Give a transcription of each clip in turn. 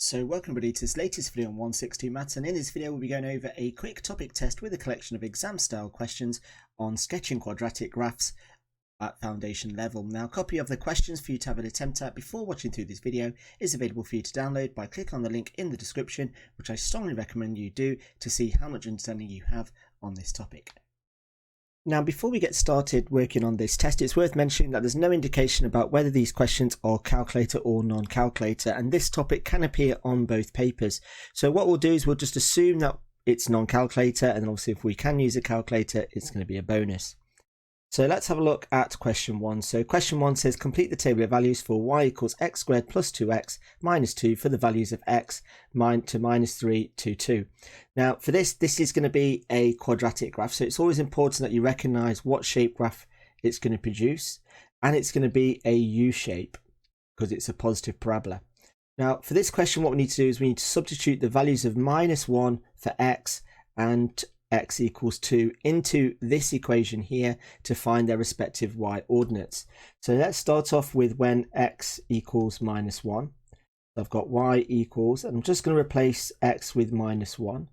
So welcome everybody to this latest video on 162 Maths, and in this video we'll be going over a quick topic test with a collection of exam style questions on sketching quadratic graphs at foundation level. Now a copy of the questions for you to have an attempt at before watching through this video is available for you to download by clicking on the link in the description, which I strongly recommend you do to see how much understanding you have on this topic. Now, before we get started working on this test, it's worth mentioning that there's no indication about whether these questions are calculator or non-calculator, and this topic can appear on both papers. So what we'll do is we'll just assume that it's non-calculator, and then obviously if we can use a calculator, it's going to be a bonus. So let's have a look at question 1. So question 1 says complete the table of values for y equals x squared plus 2x minus 2 for the values of x to minus 3 to 2. Now for this is going to be a quadratic graph, so it's always important that you recognize what shape graph it's going to produce, and it's going to be a U shape because it's a positive parabola. Now for this question, what we need to do is we need to substitute the values of minus 1 for x and x equals 2 into this equation here to find their respective y ordinates. So let's start off with when x equals minus 1. So I've got y equals, and I'm just going to replace x with minus 1.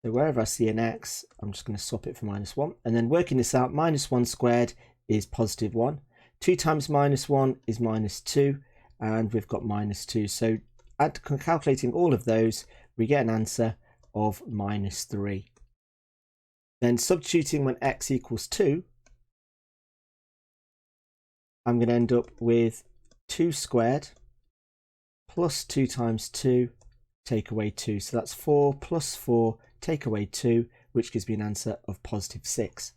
So wherever I see an x, I'm just going to swap it for minus 1. And then working this out, minus 1 squared is positive 1. 2 times minus 1 is minus 2. And we've got minus 2. So calculating all of those, we get an answer of minus 3. Then substituting when x equals 2, I'm going to end up with 2 squared plus 2 times 2 take away 2. So that's 4 plus 4 take away 2, which gives me an answer of positive 6.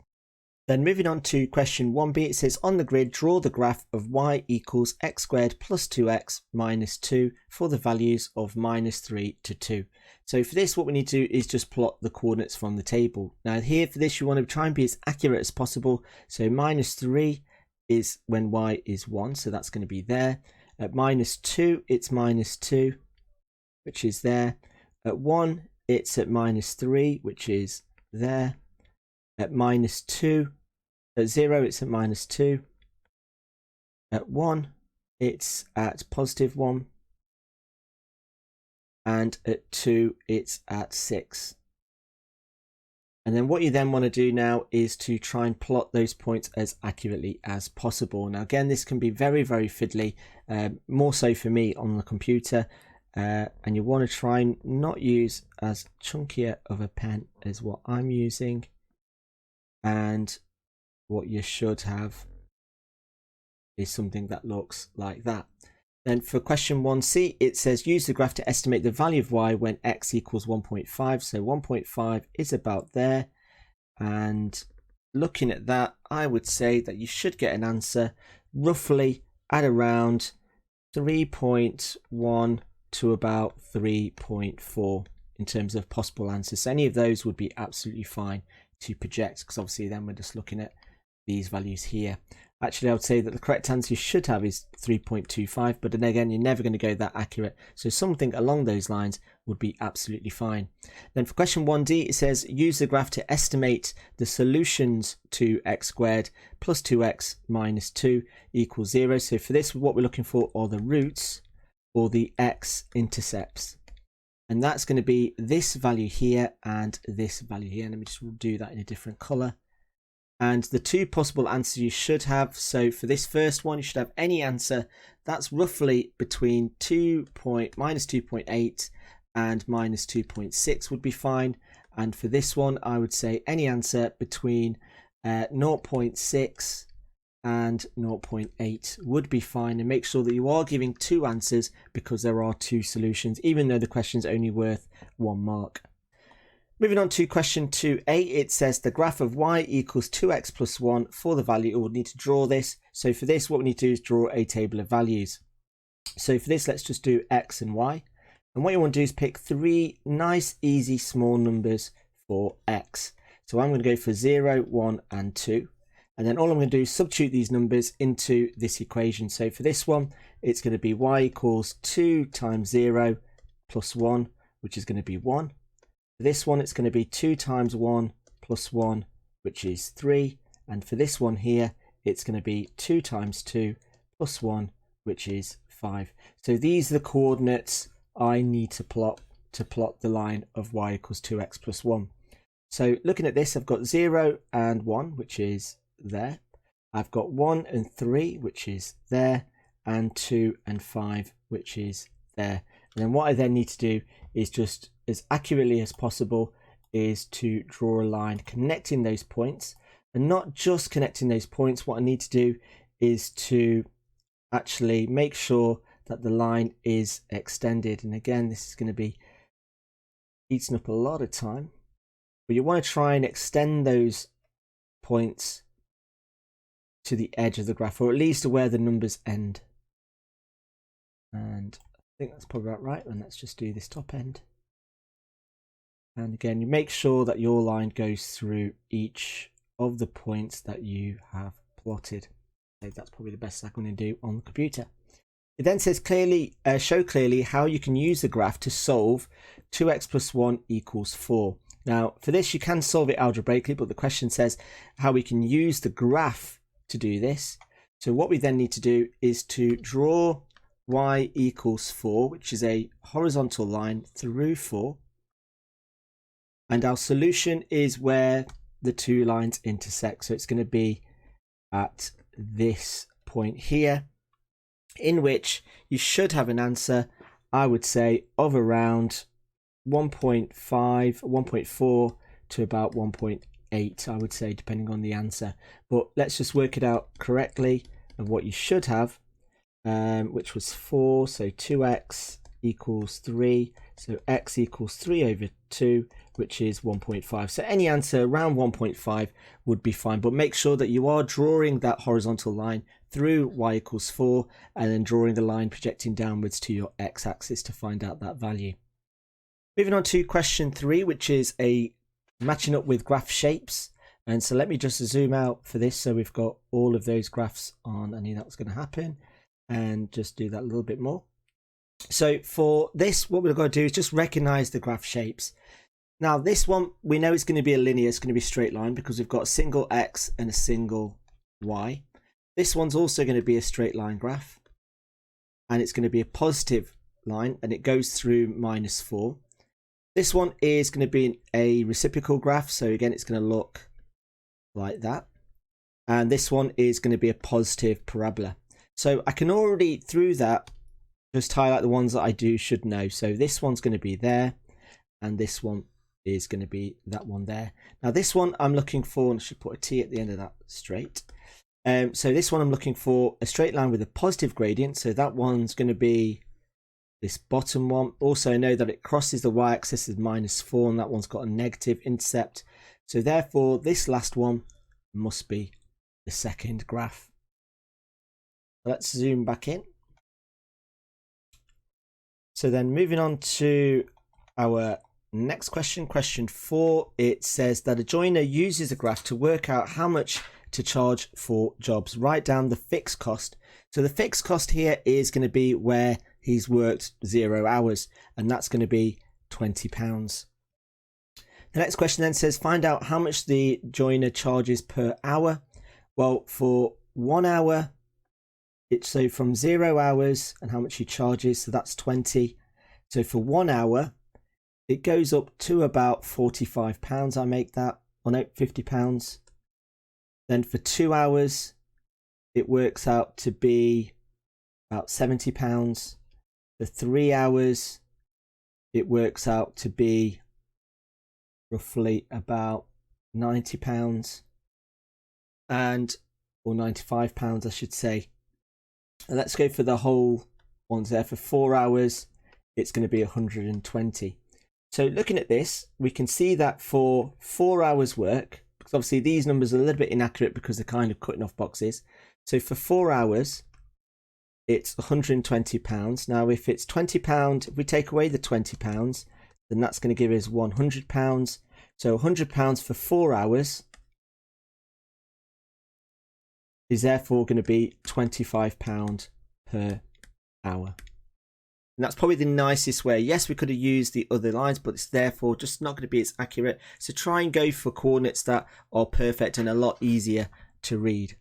Then moving on to question 1b, it says on the grid draw the graph of y equals x squared plus 2x minus 2 for the values of minus 3 to 2. So for this, what we need to do is just plot the coordinates from the table. Now here for this, you want to try and be as accurate as possible. So minus 3 is when y is 1, so that's going to be there. At minus 2, it's minus 2, which is there. At 1, it's at minus 3, which is there. At minus 2, at 0, it's at minus 2. At 1, it's at positive 1. And at 2, it's at 6. And then what you then want to do now is to try and plot those points as accurately as possible. Now again, this can be very, very fiddly, more so for me on the computer. And you want to try and not use as chunkier of a pen as what I'm using. And what you should have is something that looks like that. Then for question 1c, it says use the graph to estimate the value of y when x equals 1.5. So 1.5 is about there. And looking at that, I would say that you should get an answer roughly at around 3.1 to about 3.4 in terms of possible answers. So any of those would be absolutely fine to project, because obviously then we're just looking at these values here. Actually, I would say that the correct answer you should have is 3.25, but then again, you're never going to go that accurate. So something along those lines would be absolutely fine. Then for question 1d, it says use the graph to estimate the solutions to x squared plus 2x minus 2 equals 0. So for this, what we're looking for are the roots or the x-intercepts. And that's going to be this value here and this value here. Let me just do that in a different color. And the two possible answers you should have. So for this first one, you should have any answer that's roughly between minus 2.8 and minus 2.6 would be fine. And for this one, I would say any answer between 0.6 and 0.8 would be fine, and make sure that you are giving two answers because there are two solutions, even though the question is only worth 1 mark. Moving on to question 2a, it says the graph of y equals 2x plus 1 for the value. We'll need to draw this. So for this, what we need to do is draw a table of values. So for this, let's just do x and y. And what you want to do is pick 3 nice, easy, small numbers for x. So I'm going to go for 0, 1, and 2. And then all I'm going to do is substitute these numbers into this equation. So for this one, it's going to be y equals 2 times 0 plus 1, which is going to be 1. For this one, it's going to be 2 times 1 plus 1, which is 3. And for this one here, it's going to be 2 times 2 plus 1, which is 5. So these are the coordinates I need to plot the line of y equals 2x plus 1. So looking at this, I've got 0 and 1, which is there. I've got 1 and 3, which is there, and 2 and 5, which is there. And then what I then need to do is just as accurately as possible is to draw a line connecting those points, and not just connecting those points. What I need to do is to actually make sure that the line is extended. And again, this is going to be eating up a lot of time, but you want to try and extend those points to the edge of the graph, or at least to where the numbers end. And I think that's probably about right. And let's just do this top end. And again, you make sure that your line goes through each of the points that you have plotted. So that's probably the best I'm going to do on the computer. It then says show clearly how you can use the graph to solve 2x plus 1 equals 4. Now, for this, you can solve it algebraically, but the question says how we can use the graph to do this. So what we then need to do is to draw y equals 4, which is a horizontal line through 4. And our solution is where the two lines intersect. So it's going to be at this point here, in which you should have an answer, I would say, of around 1.5, 1.4 to about 1.8, I would say, depending on the answer. But let's just work it out correctly of what you should have, which was 4. So 2x equals 3. So x equals 3 over 2, which is 1.5. So any answer around 1.5 would be fine, but make sure that you are drawing that horizontal line through y equals 4 and then drawing the line projecting downwards to your x-axis to find out that value. Moving on to question 3, which is a matching up with graph shapes. And so let me just zoom out for this. So we've got all of those graphs on. I knew that was going to happen, and just do that a little bit more. So for this, what we're going to do is just recognize the graph shapes. Now this one, we know it's going to be a linear, it's going to be a straight line because we've got a single x and a single y. This one's also going to be a straight line graph, and it's going to be a positive line, and it goes through -4. This one is going to be a reciprocal graph, so again it's going to look like that. And this one is going to be a positive parabola. So I can already, through that, just highlight the ones that I should know. So this one's going to be there, and this one is going to be that one there. Now this one I'm looking for, and I should put a T at the end of that, straight. So this one I'm looking for a straight line with a positive gradient. So that one's going to be this bottom one. Also know that it crosses the y-axis as -4, and that one's got a negative intercept. So therefore this last one must be the second graph. Let's zoom back in. So then moving on to our next question, question 4, it says that a joiner uses a graph to work out how much to charge for jobs. Write down the fixed cost. So the fixed cost here is going to be where he's worked 0 hours, and that's going to be £20. The next question then says find out how much the joiner charges per hour. Well, for 1 hour, it's so from 0 hours and how much he charges, so that's 20. So for 1 hour, it goes up to about £45. I make that, oh no, £50. Then for 2 hours, it works out to be about £70. For 3 hours, it works out to be roughly about £90, or £95, I should say. And let's go for the whole ones there. For 4 hours, it's going to be 120. So looking at this, we can see that for 4 hours work, because obviously these numbers are a little bit inaccurate because they're kind of cutting off boxes. So for 4 hours, it's £120. Now, if it's £20, if we take away the £20, then that's going to give us £100. So £100 for 4 hours is therefore going to be £25 per hour. And that's probably the nicest way. Yes, we could have used the other lines, but it's therefore just not going to be as accurate. So try and go for coordinates that are perfect and a lot easier to read.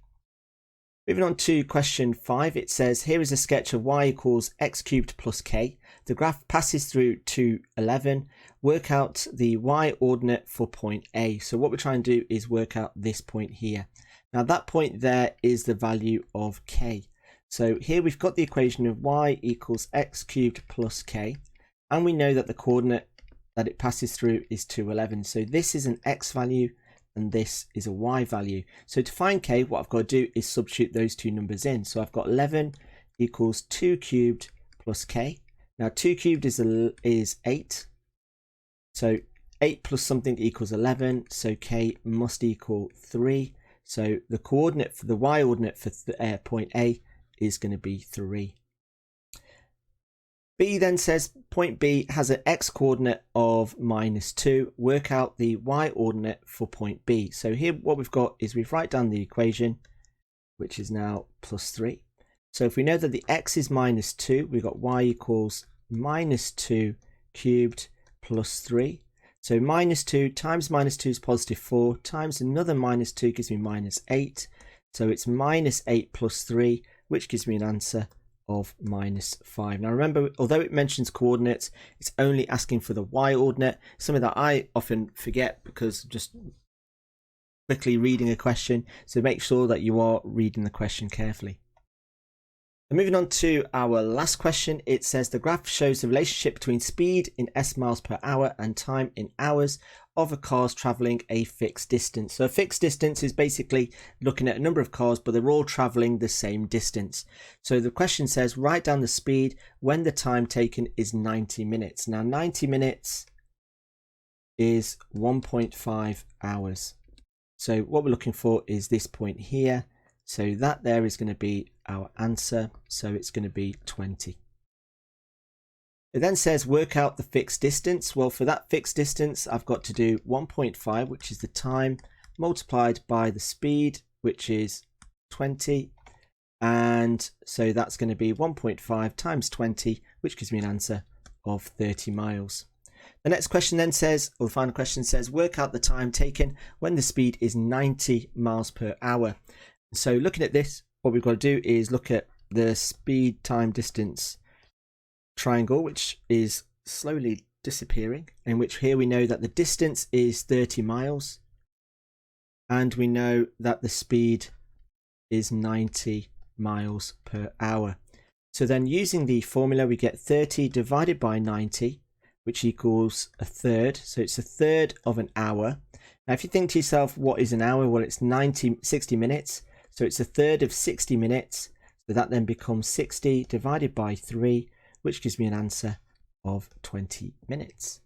Moving on to question 5, it says, here is a sketch of y equals x cubed plus k. The graph passes through to 11. Work out the y ordinate for point A. So what we're trying to do is work out this point here. Now that point there is the value of k. So here we've got the equation of y equals x cubed plus k. And we know that the coordinate that it passes through is 211. So this is an x value and this is a y value. So to find k, what I've got to do is substitute those two numbers in. So I've got 11 equals 2 cubed plus k. Now 2 cubed is 8. So 8 plus something equals 11. So k must equal 3. So the coordinate for the y ordinate for point A is going to be 3. B then says point B has an x coordinate of -2. Work out the y ordinate for point B. So here what we've got is we write down the equation, which is now +3. So if we know that the x is -2, we've got y equals -2 cubed plus 3. So -2 times -2 is +4 times another -2 gives me -8. So it's -8 plus 3, which gives me an answer of -5. Now remember, although it mentions coordinates, it's only asking for the y ordinate, something that I often forget because just quickly reading a question. So make sure that you are reading the question carefully. And moving on to our last question, it says the graph shows the relationship between speed in s miles per hour and time in hours of a cars traveling a fixed distance. So a fixed distance is basically looking at a number of cars, but they're all traveling the same distance. So the question says write down the speed when the time taken is 90 minutes. Now 90 minutes is 1.5 hours. So what we're looking for is this point here. So that there is going to be our answer. So it's going to be 20. It then says work out the fixed distance. Well, for that fixed distance, I've got to do 1.5, which is the time, multiplied by the speed, which is 20. And so that's going to be 1.5 times 20, which gives me an answer of 30 miles. The next question then says, or the final question says, work out the time taken when the speed is 90 miles per hour. So looking at this, what we've got to do is look at the speed time distance triangle, which is slowly disappearing, in which here we know that the distance is 30 miles and we know that the speed is 90 miles per hour. So then using the formula, we get 30 divided by 90, which equals a third. So it's a third of an hour. Now if you think to yourself, what is an hour? Well, it's 60 minutes. So it's a third of 60 minutes. So that then becomes 60 divided by 3, which gives me an answer of 20 minutes.